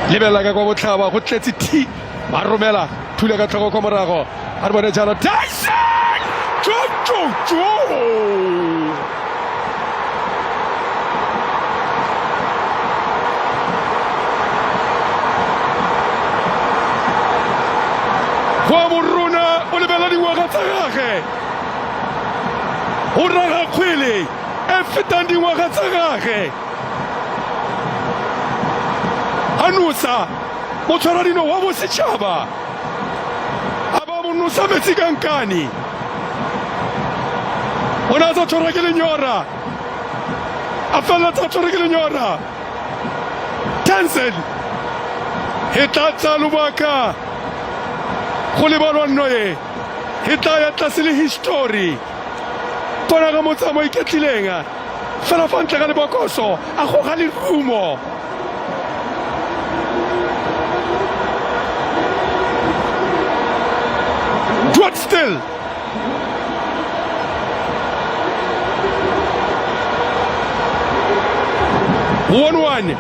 lebella ka kwa botlhaba go tletse t ba romela thula ka tlhogo kwa morago a re bone jalo Tyson jo wa morona o lebella dingwaga tsa gage o raga kgwele e fetang dingwaga tsa gage a nosa motshwaradino wa bosetšhaba a ba mo nosa metsi ka nkane o ne a tsa tshwara ke lenyora a feleletsa tshwara ke lenyora Tansen e tla tsa lobaka go lebalwa nnoye e tla ya tlase le history bona ka motsamo iketlileng fela fa ntle ga lebokoso a goga lerumo Dwat still 1-1